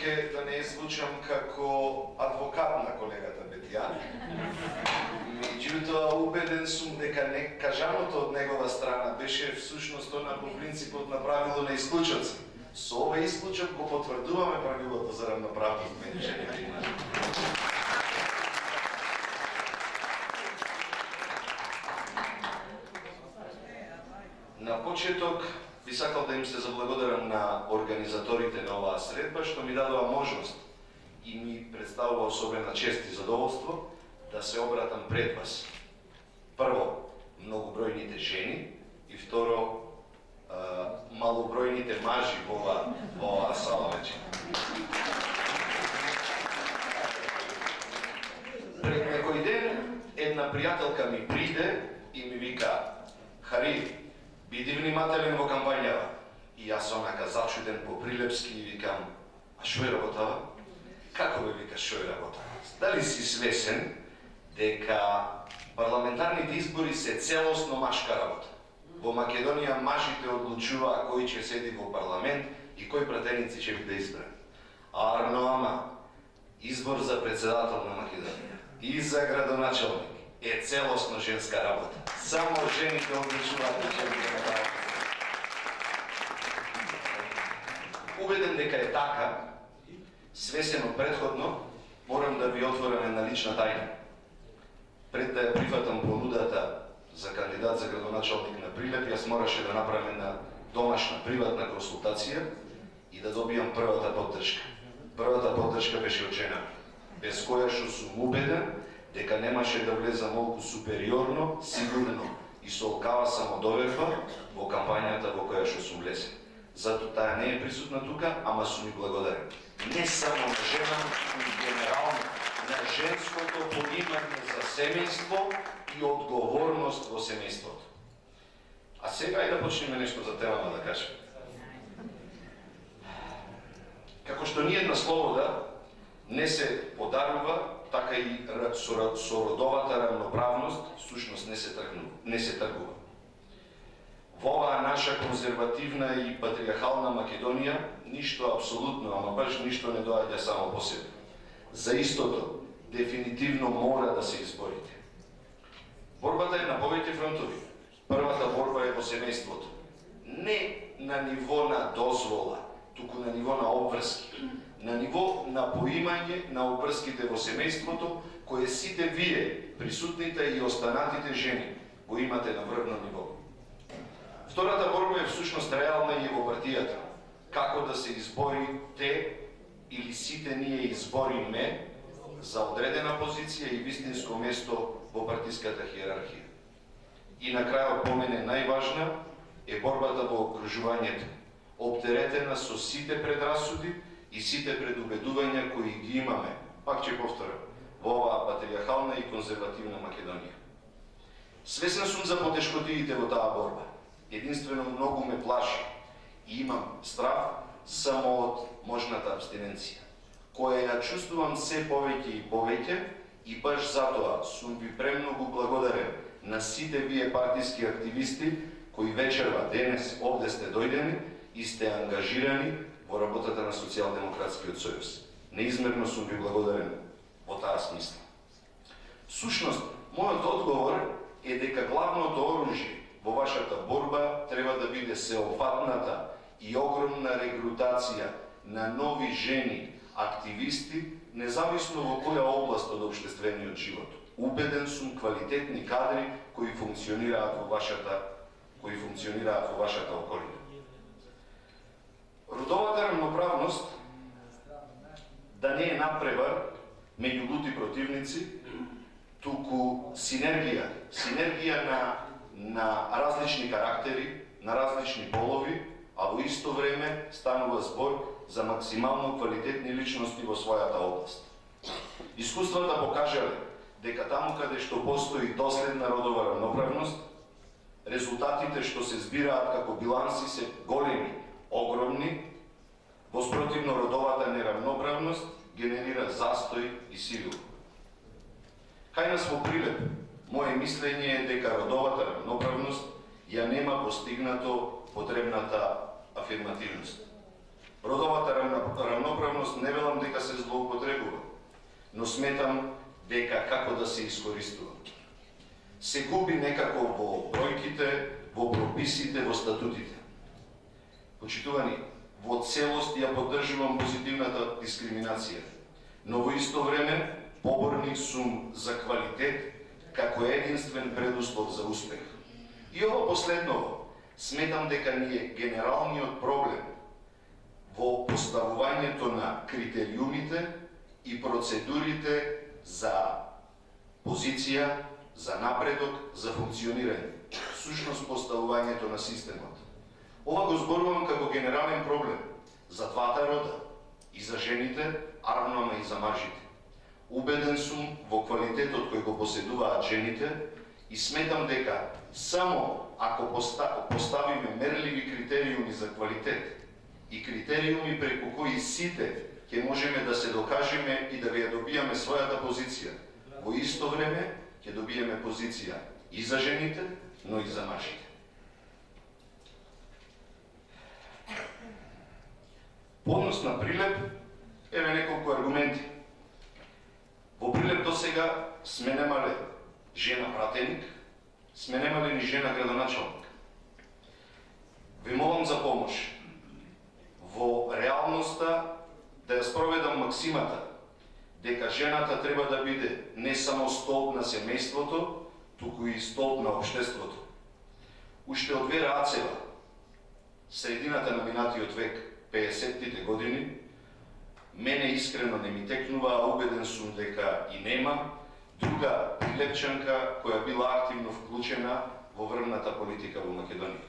веќе да не звучам како адвокат на колегата Бетјан. Меѓутоа, убеден сум дека кажаното од негова страна беше всушност она по принципот на правило на исклучоци. Со ова исклучок го потврдуваме правилото за равноправност меѓу жените и мажите. На почеток би сакал да им се заблагодарам на организаторите на оваа средба што ми дадоа можност и ми представува особена чест и задоволство да се обратам пред вас. Прво, многобројните жени и второ, малобројните мажи во оваа сала вече. Пред некој ден една пријателка ми приде и ми вика: Хари, биди внимателен во кампањава. И јас онака зачуден по прилепски и викам: а шо е работава? Како бе, вика, шо е работава? Дали си свесен дека парламентарните избори се целосно машка работа? Во Македонија мажите одлучуваа кој ќе седи во парламент и кој пратеници ќе биде избран. Арно ама, избор за председател на Македонија и за градоначалник е целосно женска работа. Само жените одлучуваат кој ќе биде на работа. Убеден дека е така, свесен од предходно, морам да ви отворам една лична тајна. Пред да ја прифатам понудата за кандидат за градоначалник на Прилеп, јас мораше да направам една домашна приватна консултација и да добијам првата поддршка. Првата поддршка беше од жена, без која што сум убеден дека немаше да влезам молку супериорно, сигурно и со олкава самодоверба во кампањата во која што сум влезен. Зато таа не е присутна тука, ама сум и благодарен. Не само на жена, но и генерално на женското поимање за семејство и одговорност во семејството. А сега и да почнеме нешто за темата да кажем. Како што ниедна слобода не се подарува, така и со родовата равноправност всушност не се тргува. Во оваа наша конзервативна и патриархална Македонија ништо апсолутно, ама баш ништо не доаѓа само по себе. За истото дефинитивно мора да се изборите. Борбата е на повеќе фронтови. Првата борба е во семејството. Не на ниво на дозвола, туку на ниво на обврски. На ниво на поимање на обврските во семејството, кое сите вие, присутните и останатите жени, го имате на врвно ниво. Втората борба е всушност реална и во партијата. Како да се избори те или сите ние избориме за одредена позиција и вистинско место во партиската хиерархија. И на крајот по мене најважна е борбата во окружувањето, оптеретена со сите предрасуди и сите предубедувања кои ги имаме, пак ќе повторам, во оваа патриархална и конзервативна Македонија. Свесен сум за потешкотиите во таа борба. Единствено многу ме плаши и имам страв само од можната абстиненција, која ја чувствувам се повеќе и повеќе, и баш затоа сум ви премногу благодарен на сите вие партиски активисти кои вечерва денес овде сте дојдени и сте ангажирани во работата на Социјалдемократскиот сојуз. Неизмерно сум ви благодарен во таа смисла. Всушност, мојот одговор е дека главното оружје во вашата борба треба да биде сеопфатната и огромна регрутација на нови жени, активисти, независно во која област од општествениот живот. Убеден сум квалитетни кадри кои функционираат во вашата околина. Родовата равноправност да не е надпревар меѓу лути противници, туку синергија на различни карактери, на различни полови, а во исто време станува збор за максимално квалитетни личности во својата област. Искуствата покажале дека таму каде што постои доследна родова равноправност, резултатите што се збираат како биланси се големи, огромни, воспротивно родовата неравноправност генерира застој и сивило. Кај нас во Прилеп, моје мислење е дека родовата равноправност ја нема постигнато потребната афирмативност. Родовата рамноправност не велам дека се злоупотребува, но сметам дека како да се искористува. Се губи некако во бројките, во прописите, во статутите. Почитувани, во целост ја поддржувам позитивната дискриминација, но во исто време поборник сум за квалитет како единствен предуслов за успех. И ово последново, сметам дека ни е генералниот проблем во поставувањето на критериумите и процедурите за позиција, за напредок, за функционирање. Сушност поставувањето на системот. Ова го зборувам како генерален проблем за двата рода, и за жените, ама и за мажите. Убеден сум во квалитетот кој го поседуваат жените и сметам дека само ако поставиме мерливи критериуми за квалитет и критериуми преку кои сите ќе можеме да се докажеме и да ја добијаме својата позиција, во исто време ќе добиеме позиција и за жените, но и за мажите. По однос на Прилеп, еве неколку аргументи. Во Прилеп до сега сме немале жена пратеник, сме немале ни жена градоначалник. Ви молам за помош. Во реалноста да ја спроведам максимата дека жената треба да биде не само столб на семејството, туку и столб на општеството. Уште од Вера Ацева, средината на минатиот век, 50-тите години, мене искрено не ми текнува, а убеден сум дека и нема друга прилепчанка која била активно вклучена во врвната политика во Македонија.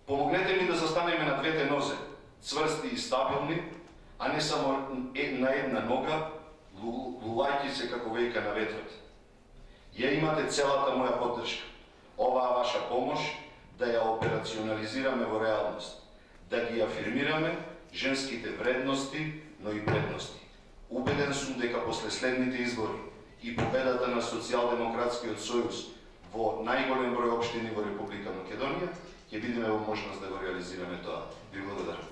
Помогнете ми да застанеме на двете нозе, цврсти и стабилни, а не само на една нога, лулајки се како вејка на ветрот. Ја имате целата моја поддршка. Оваа ваша помош да ја операционализираме во реалност, да ги афирмираме женските вредности, но и предности. Убеден сум дека после следните избори и победата на Социјалдемократскиот сојуз во најголем број општини во Република Македонија ќе бидеме во можност да го реализираме тоа. Ви благодарам.